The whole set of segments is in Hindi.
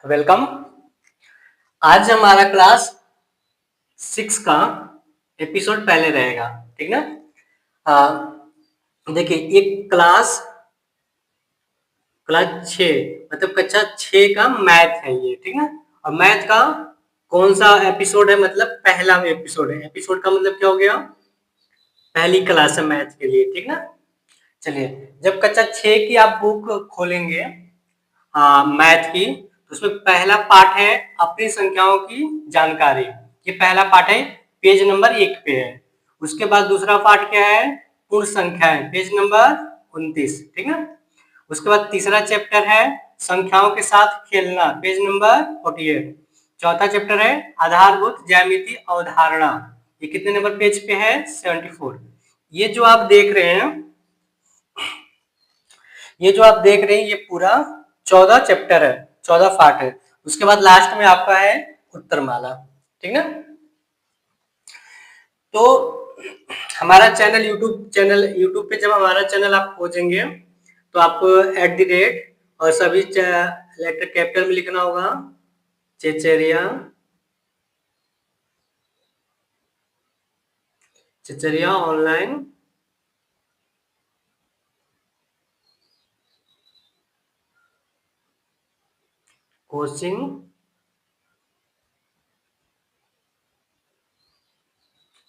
वेलकम। आज हमारा क्लास 6 का एपिसोड पहले रहेगा, ठीक ना। देखिए ये क्लास क्लास 6 मतलब कक्षा 6 का मैथ है ये, ठीक ना। और मैथ का कौन सा एपिसोड है, मतलब पहला एपिसोड है। एपिसोड का मतलब क्या हो गया, पहली क्लास है मैथ के लिए, ठीक ना। चलिए, जब कक्षा 6 की आप बुक खोलेंगे मैथ की, तो उसमें पहला पार्ट है अपनी संख्याओं की जानकारी। ये पहला पार्ट है, पेज नंबर 1 पे है। उसके बाद दूसरा पार्ट क्या है, पूर्ण संख्याएं, पेज नंबर 29, ठीक ना। उसके बाद तीसरा चैप्टर है संख्याओं के साथ खेलना, पेज नंबर 48। चौथा चैप्टर है आधारभूत ज्यामिति अवधारणा, ये कितने नंबर पेज पे है, 74। ये जो आप देख रहे हैं, ये पूरा 14 चैप्टर है, 14 पार्ट है। उसके बाद लास्ट में आपका है उत्तरमाला, ठीक ना। तो हमारा यूट्यूब पे जब हमारा चैनल आप खोजेंगे तो आपको @ और सभी लेटर कैपिटल में लिखना होगा, चचरिया ऑनलाइन कोचिंग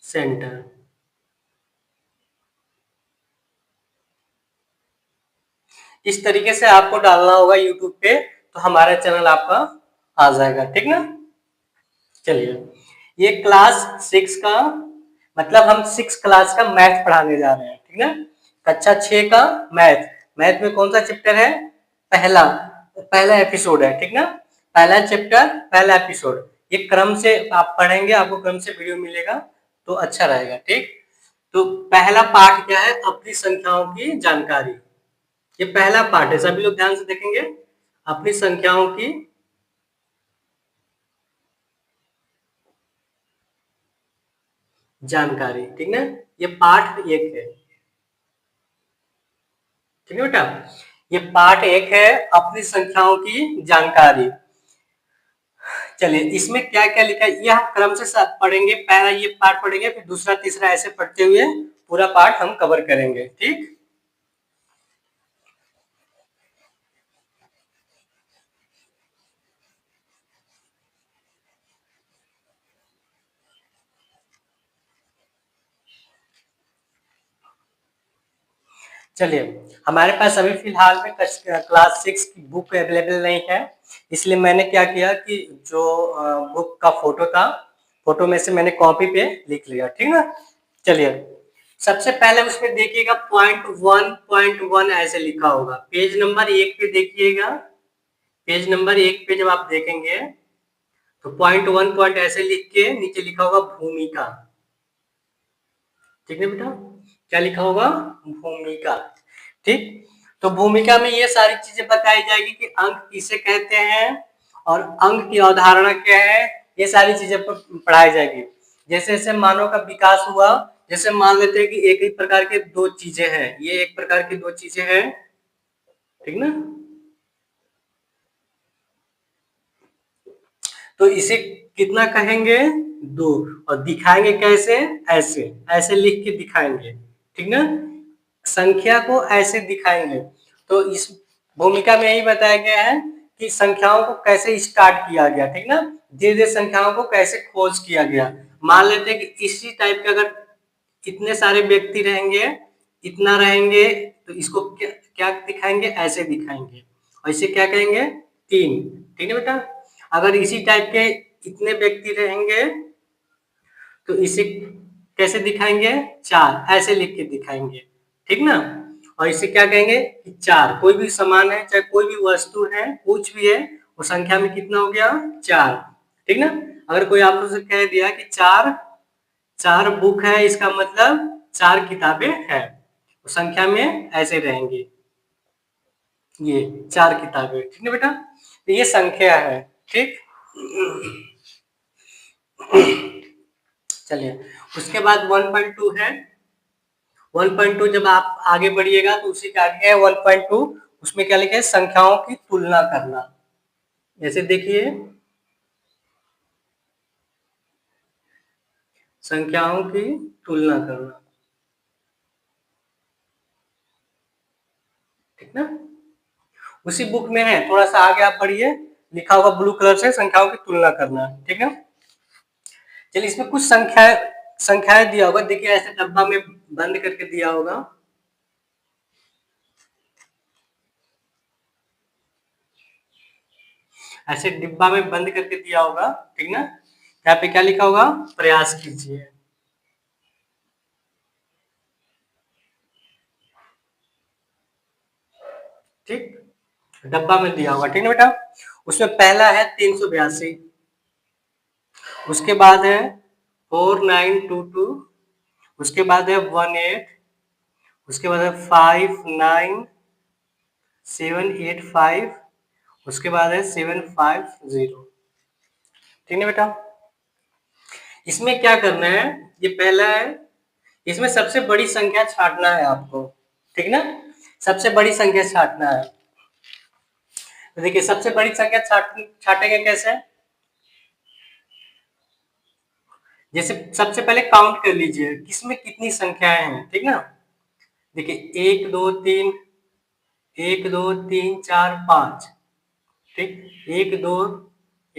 सेंटर। इस तरीके से आपको डालना होगा यूट्यूब पे, तो हमारा चैनल आपका आ जाएगा, ठीक ना। चलिए, ये क्लास 6 का मतलब हम 6 क्लास का मैथ पढ़ाने जा रहे हैं, ठीक ना। कक्षा 6 का मैथ। मैथ में कौन सा चैप्टर है, पहला पहला एपिसोड है, ठीक ना। पहला चैप्टर पहला एपिसोड, ये क्रम से आप पढ़ेंगे, आपको क्रम से वीडियो मिलेगा तो अच्छा रहेगा, ठीक। तो पहला पार्ट क्या है, अपनी संख्याओं की जानकारी। ये पहला पार्ट है, सभी लोग ध्यान से देखेंगे, अपनी संख्याओं की जानकारी, ठीक ना। ये पार्ट 1 है, ठीक है बेटा। ये पार्ट 1 है, अपनी संख्याओं की जानकारी। चलिए, इसमें क्या क्या लिखा है ये हम क्रम से पढ़ेंगे। पहला ये पार्ट पढ़ेंगे, फिर दूसरा तीसरा ऐसे पढ़ते हुए पूरा पार्ट हम कवर करेंगे, ठीक। चलिए, हमारे पास अभी फिलहाल में क्लास 6 की बुक अवेलेबल नहीं है, इसलिए मैंने क्या किया कि जो बुक का फोटो था, फोटो में से मैंने कॉपी पे लिख लिया, ठीक ना। चलिए, सबसे पहले उसमें देखिएगा .1.1 ऐसे लिखा होगा, पेज नंबर 1 पे देखिएगा। पेज नंबर 1 पे जब आप देखेंगे तो .1 ऐसे लिख के नीचे लिखा होगा भूमिका, ठीक है बेटा। क्या लिखा होगा, भूमिका, ठीक। तो भूमिका में ये सारी चीजें बताई जाएगी कि अंक किसे कहते हैं और अंक की अवधारणा क्या है, ये सारी चीजें पढ़ाई जाएगी। जैसे जैसे मानव का विकास हुआ, जैसे मान लेते हैं कि एक ही प्रकार के दो चीजें हैं, ये एक प्रकार की दो चीजें हैं, ठीक ना। तो इसे कितना कहेंगे, 2। और दिखाएंगे कैसे, ऐसे ऐसे लिख के दिखाएंगे, ठीक ना। संख्या को ऐसे दिखाएंगे। तो इस भूमिका में यही बताया गया है कि संख्याओं को कैसे स्टार्ट किया गया, ठीक ना। धीरे धीरे संख्याओं को कैसे खोज किया गया। मान लेते हैं कि इसी टाइप के अगर इतने सारे व्यक्ति रहेंगे, इतना रहेंगे, तो इसको क्या दिखाएंगे, ऐसे दिखाएंगे। और इसे क्या कहेंगे, 3, ठीक है बेटा। अगर इसी टाइप के इतने व्यक्ति रहेंगे तो इसे कैसे दिखाएंगे, 4, ऐसे लिख के दिखाएंगे, ठीक ना। और इसे क्या कहेंगे कि 4, कोई भी सामान है, चाहे कोई भी वस्तु है, कुछ भी है, वो संख्या में कितना हो गया, 4, ठीक ना। अगर कोई आपको कह दिया कि 4 बुक है, इसका मतलब 4 किताबें हैं, वो संख्या में ऐसे रहेंगी, ये 4 किताबें, ठीक है बेटा। तो ये संख्या है, ठीक। चलिए, उसके बाद 1.2 है। 1.2 जब आप आगे बढ़िएगा तो उसी के आगे है 1.2, उसमें क्या लिखा है, संख्याओं की तुलना करना, ऐसे देखिए, संख्याओं की तुलना करना, ठीक ना। उसी बुक में है, थोड़ा सा आगे आप पढ़िए, लिखा होगा ब्लू कलर से संख्याओं की तुलना करना, ठीक है। चलिए, इसमें कुछ संख्याएं दिया होगा, देखिए ऐसे डब्बा में बंद करके दिया होगा, ऐसे डिब्बा में बंद करके दिया होगा, ठीक ना। यहाँ पे क्या लिखा होगा, प्रयास कीजिए, ठीक, डब्बा में दिया होगा, ठीक ना बेटा। उसमें पहला है 382, उसके बाद है 4922, उसके बाद है 18, उसके बाद है 59785, उसके बाद है 750, ठीक है बेटा। इसमें क्या करना है, ये पहला है, इसमें सबसे बड़ी संख्या छांटना है आपको, ठीक ना, सबसे बड़ी संख्या छांटना है। तो देखिए, सबसे बड़ी संख्या छांटेंगे कैसे, जैसे सबसे पहले काउंट कर लीजिए किसमें कितनी संख्याएं हैं, ठीक ना। देखिए, एक दो तीन, एक दो तीन चार पांच, ठीक, एक दो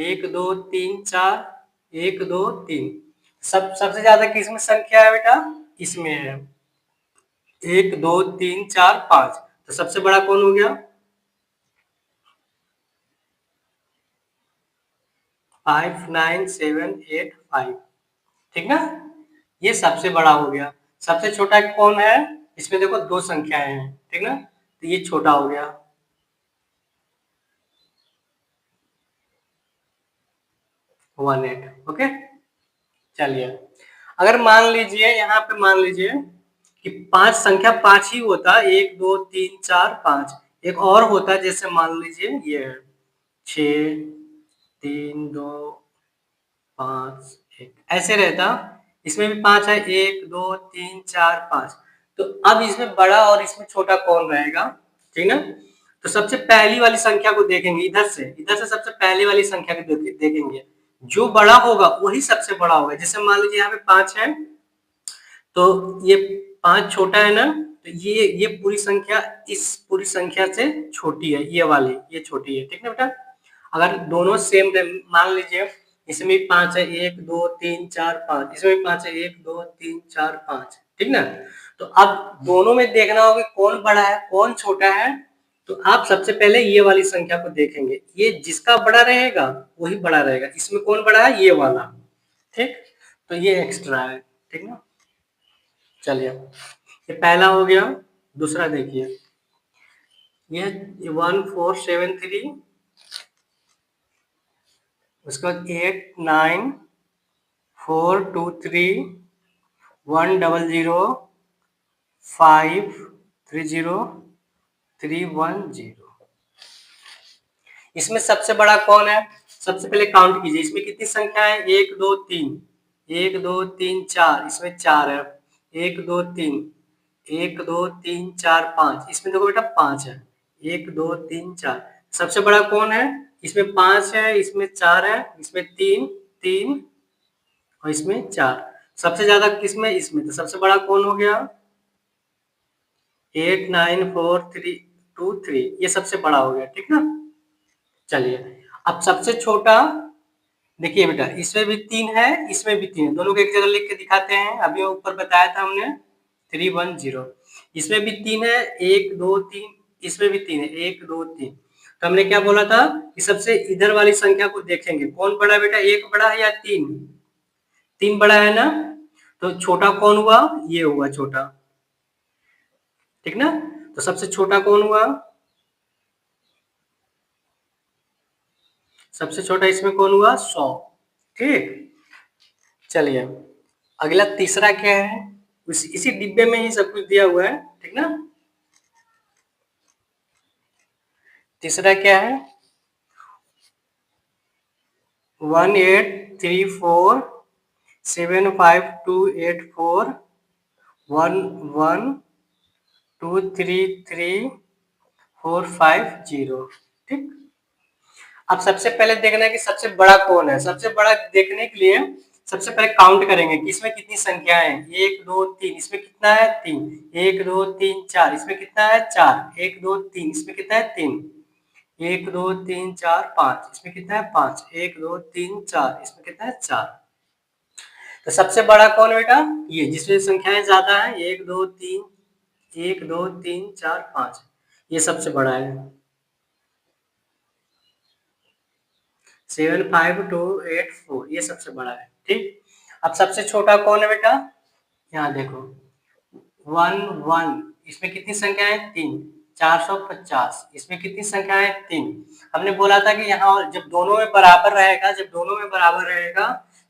तीन चार, एक दो तीन, सबसे ज्यादा किसमें संख्या है बेटा, इसमें है, एक दो तीन चार पांच, तो सबसे बड़ा कौन हो गया, 59785, ठीक ना, ये सबसे बड़ा हो गया। सबसे छोटा कौन है, इसमें देखो दो संख्याएं हैं, ठीक ना, तो ये छोटा हो गया, 18, ओके। चलिए, अगर मान लीजिए, यहाँ पे मान लीजिए कि पांच, संख्या पांच ही होता, एक दो तीन चार पांच, एक और होता, जैसे मान लीजिए ये है 6 3 2 5 1, ऐसे रहता, इसमें भी पांच है, एक दो तीन चार पांच, तो अब इसमें बड़ा और इसमें छोटा कौन रहेगा, ठीक ना। तो सबसे पहली वाली संख्या को देखेंगे, इधर से सबसे पहली वाली संख्या को देखेंगे, जो बड़ा होगा वही सबसे बड़ा होगा। जैसे मान लीजिए यहाँ पे पांच है, तो ये पांच छोटा है ना, तो ये पूरी संख्या इस पूरी संख्या से छोटी है, ये वाली ये छोटी है, ठीक है बेटा। अगर दोनों सेम, मान लीजिए इसमें भी पांच है, एक दो तीन चार पांच, इसमें भी पांच है, एक दो तीन चार पांच, ठीक ना। तो अब दोनों में देखना होगा कौन बड़ा है कौन छोटा है, तो आप सबसे पहले ये वाली संख्या को देखेंगे, ये जिसका बड़ा रहेगा वही बड़ा रहेगा, इसमें कौन बड़ा है, ये वाला, ठीक, तो ये एक्स्ट्रा है, ठीक ना। चलिए, ये पहला हो गया। दूसरा देखिए, ये 1473, उसके बाद 89423100530310। इसमें सबसे बड़ा कौन है, सबसे पहले काउंट कीजिए, इसमें कितनी संख्या है, एक दो तीन, एक दो तीन चार, इसमें चार है, एक दो तीन, एक दो तीन चार पांच, इसमें देखो बेटा पांच है, एक दो तीन चार, सबसे बड़ा कौन है, इसमें पांच है, इसमें चार है, इसमें तीन तीन, और इसमें चार, सबसे ज्यादा किसमें, इसमें, तो सबसे बड़ा कौन हो गया, 894323, ये सबसे बड़ा हो गया, ठीक ना। चलिए, अब सबसे छोटा देखिए बेटा, इसमें भी तीन है, इसमें भी तीन है, दोनों को एक जगह लिख के दिखाते हैं, अभी ऊपर बताया था हमने 310, इसमें भी तीन है, एक दो तीन, इसमें भी तीन है, एक दो तीन, तो हमने क्या बोला था कि सबसे इधर वाली संख्या को देखेंगे, कौन बड़ा बेटा, एक बड़ा है या तीन, तीन बड़ा है ना, तो छोटा कौन हुआ, ये हुआ छोटा, ठीक ना। तो सबसे छोटा कौन हुआ, सबसे छोटा इसमें कौन हुआ, 100, ठीक। चलिए, अगला तीसरा क्या है, इसी डिब्बे में ही सब कुछ दिया हुआ है, ठीक ना। तीसरा क्या है, 18347528411233 450, ठीक। अब सबसे पहले देखना है कि सबसे बड़ा कौन है। सबसे बड़ा देखने के लिए सबसे पहले काउंट करेंगे कि इसमें कितनी संख्याएं हैं। 1 2 3, इसमें कितना है 3। 1 2 3 4, इसमें कितना है 4। 1 2 3, इसमें कितना है 3। 1 2 3 4 5, इसमें कितना है 5। 1 2 3 4, इसमें कितना है 4। तो सबसे बड़ा कौन है बेटा, ये जिसमें संख्याएं ज्यादा है। 1 2 3, 1 2 3 4 5, ये सबसे बड़ा है। 7 5 2 8 4, ये सबसे बड़ा है। ठीक, अब सबसे छोटा कौन है बेटा, यहाँ देखो 1 1, इसमें कितनी संख्या है 3। 450, इसमें कितनी संख्या है 3। हमने बोला था कि यहाँ जब दोनों में बराबर रहेगा, जब दोनों में बराबर रहेगा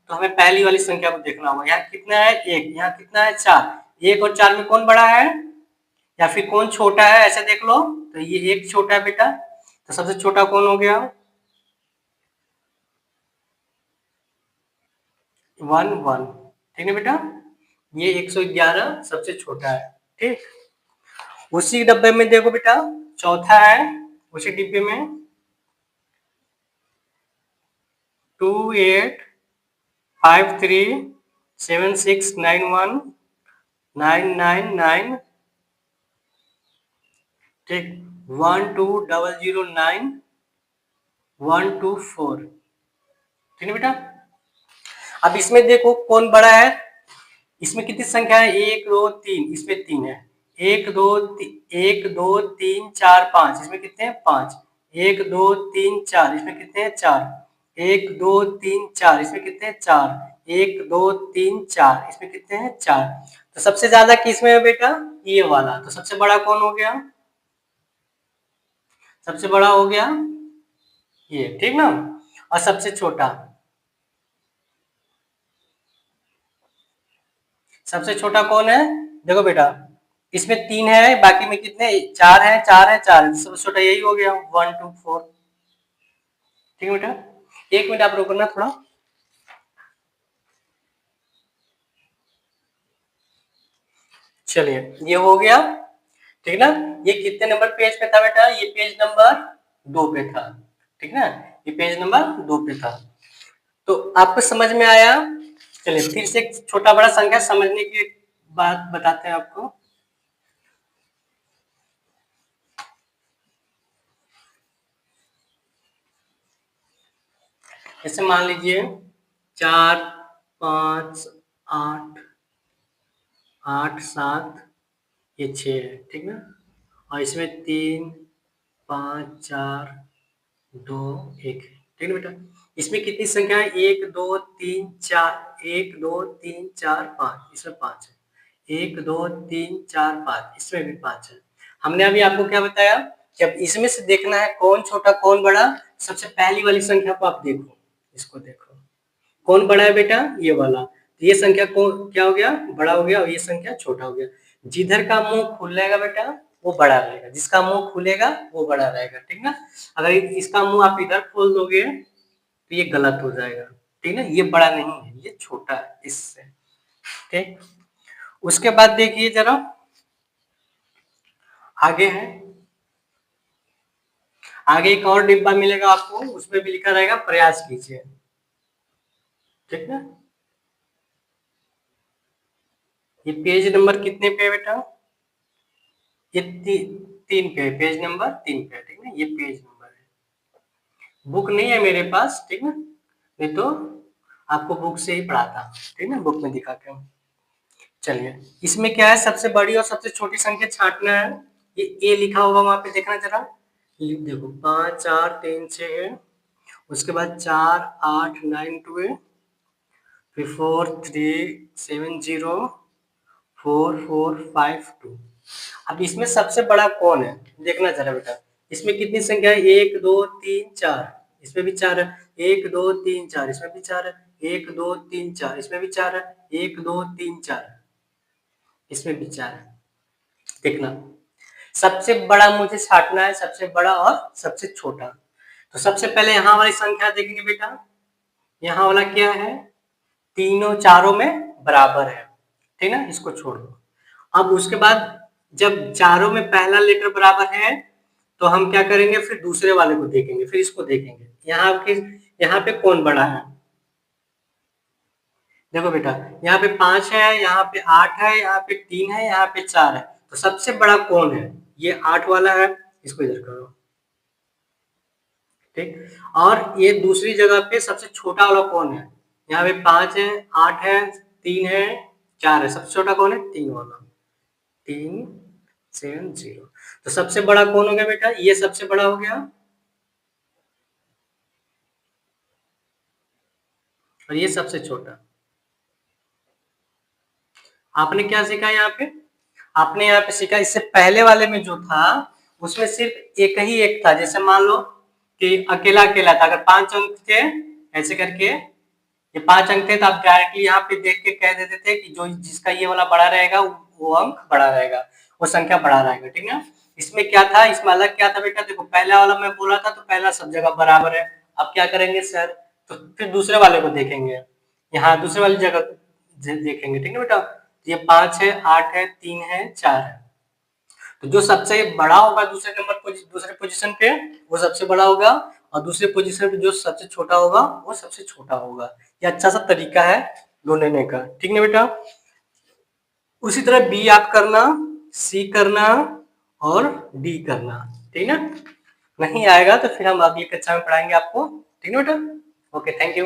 तो हमें पहली वाली संख्या को देखना होगा। यहाँ कितना है 1, यहाँ कितना है 4। 1 और 4 में कौन बड़ा है या फिर कौन छोटा है, ऐसे देख लो। तो ये 1 छोटा है बेटा, तो सबसे छोटा कौन हो गया 1 1। ठीक है बेटा, ये 111 सबसे छोटा है। ठीक, उसी डब्बे में देखो बेटा चौथा है, उसी डिब्बे में 2 8 5 3 7 6 9 1 9 9 9। ठीक, 1 2 0 0 9 1 2 4। ठीक है बेटा, अब इसमें देखो कौन बड़ा है। इसमें कितनी संख्या है 1 2 3, इसमें 3 है। 1 2 1 2 3 4 5, इसमें कितने हैं 5। 1 2 3 4, इसमें कितने हैं 4। 1 2 3 4, इसमें कितने हैं 4। 1 2 3 4, इसमें कितने हैं 4। तो सबसे ज्यादा किसमें है बेटा, ये वाला। तो सबसे बड़ा कौन हो गया, सबसे बड़ा हो गया ये। ठीक ना, और सबसे छोटा, सबसे छोटा कौन है, देखो बेटा इसमें 3 है, बाकी में कितने 4 है 4 है 4 है, सबसे छोटा यही हो गया 1 2 4। ठीक है बेटा, 1 मिनट आप रुकना थोड़ा। चलिए ये हो गया। ठीक ना, ये कितने नंबर पेज पे था बेटा, ये पेज नंबर 2 पे था। ठीक ना, ये पेज नंबर 2 पे था। तो आपको समझ में आया। चलिए फिर से छोटा बड़ा संख्या समझने की बात बताते हैं आपको। जैसे मान लीजिए 4 5 8 8 7, ये 6 है। ठीक ना, और इसमें 3 5 4 2 1। ठीक है बेटा, इसमें कितनी संख्या है 1 2 3 4, 1 2 3 4 5, इसमें 5 है। 1 2 3 4 5, इसमें भी 5 है। हमने अभी आपको क्या बताया कि अब इसमें से देखना है कौन छोटा कौन बड़ा। सबसे पहली वाली संख्या को आप देखो, इसको देखो कौन बड़ा है बेटा, ये वाला। तो ये संख्या कौन क्या हो गया, बड़ा हो गया, और ये संख्या छोटा हो गया। जिधर का मुंह खुलेगा बेटा वो बड़ा रहेगा, जिसका मुंह खुलेगा वो बड़ा रहेगा। ठीक ना, अगर इसका मुंह आप इधर खोल दोगे तो ये गलत हो जाएगा। ठीक ना, ये बड़ा नहीं है, ये छोटा है इससे। ठीक, उसके बाद देखिए जरा आगे है, आगे एक और डिब्बा मिलेगा आपको, उसमें भी लिखा रहेगा प्रयास कीजिए। ठीक ना, ये पेज नंबर कितने पे है बेटा, ये 3 पे, पेज नंबर 3 पे। ठीक है, ये पेज नंबर है। बुक नहीं है मेरे पास, ठीक है, नहीं तो आपको बुक से ही पढ़ाता। ठीक है, बुक में दिखा के। चलिए इसमें क्या है, सबसे बड़ी और सबसे छोटी संख्या छांटना है। ये ए लिखा होगा वहां पे, देखना जरा, देखो 5 4 3 6 है। उसके बाद 4 8 9 2 है, फिर 4 3 7 0 4 4 5 2। अब इसमें सबसे बड़ा कौन है, देखना जरा बेटा। इसमें कितनी संख्या है 1 2 3 4, इसमें भी 4 है। 1 2 3 4, इसमें भी 4 है। 1 2 3 4, इसमें भी 4 है। 1 2 3 4, इसमें भी 4 है। देखना सबसे बड़ा मुझे छांटना है, सबसे बड़ा और सबसे छोटा। तो सबसे पहले यहाँ वाली संख्या देखेंगे बेटा, यहाँ वाला क्या है, तीनों चारों में बराबर है। ठीक ना, इसको छोड़ दो। अब उसके बाद जब चारों में पहला लेटर बराबर है तो हम क्या करेंगे, फिर दूसरे वाले को देखेंगे, फिर इसको देखेंगे। यहाँ पे कौन बड़ा है, देखो बेटा, यहाँ पे 5 है, यहाँ पे 8 है, यहाँ पे 3 है, यहाँ पे 4 है, तो सबसे बड़ा कौन है, ये 8 वाला है, इसको इधर करो, ठीक। और ये दूसरी जगह पे सबसे छोटा वाला कौन है, यहाँ पे 5 है, 8 है, 3 है, 4 है, सबसे छोटा कौन है, 3 वाला, 3 7 0। तो सबसे बड़ा कौन हो गया बेटा, ये सबसे बड़ा हो गया, और ये सबसे छोटा। आपने क्या सीखा यहाँ पे, आपने यहाँ पे सीखा, इससे पहले वाले में जो था उसमें सिर्फ एक ही एक था, जैसे मान लो कि अकेला अकेला था, अगर 5 अंक थे ऐसे करके, ये 5 अंक थे, तो आप डायरेक्टली यहाँ पे देख के कह देते थे कि जो जिसका ये वाला बड़ा रहेगा वो अंक बड़ा रहेगा, वो संख्या बड़ा रहेगा, ठीक है। इसमें क्या था, इसमें अलग क्या था बेटा, देखो पहला वाला मैं बोला था तो पहला सब जगह बराबर है। अब क्या करेंगे सर, तो फिर दूसरे वाले को देखेंगे, यहाँ दूसरे वाली जगह देखेंगे, ठीक है बेटा। ये 5 है, 8 है, 3 है, 4 है, तो जो सबसे बड़ा होगा दूसरे पोजीशन पे वो सबसे बड़ा होगा, और दूसरे पोजीशन पे जो सबसे छोटा होगा वो सबसे छोटा होगा। ये अच्छा सा तरीका है ढूंढने का, ठीक है बेटा। उसी तरह बी आप करना, सी करना और डी करना, ठीक है ना। नहीं आएगा तो फिर हम अगली कक्षा में पढ़ाएंगे आपको, ठीक है बेटा। Okay, thank you.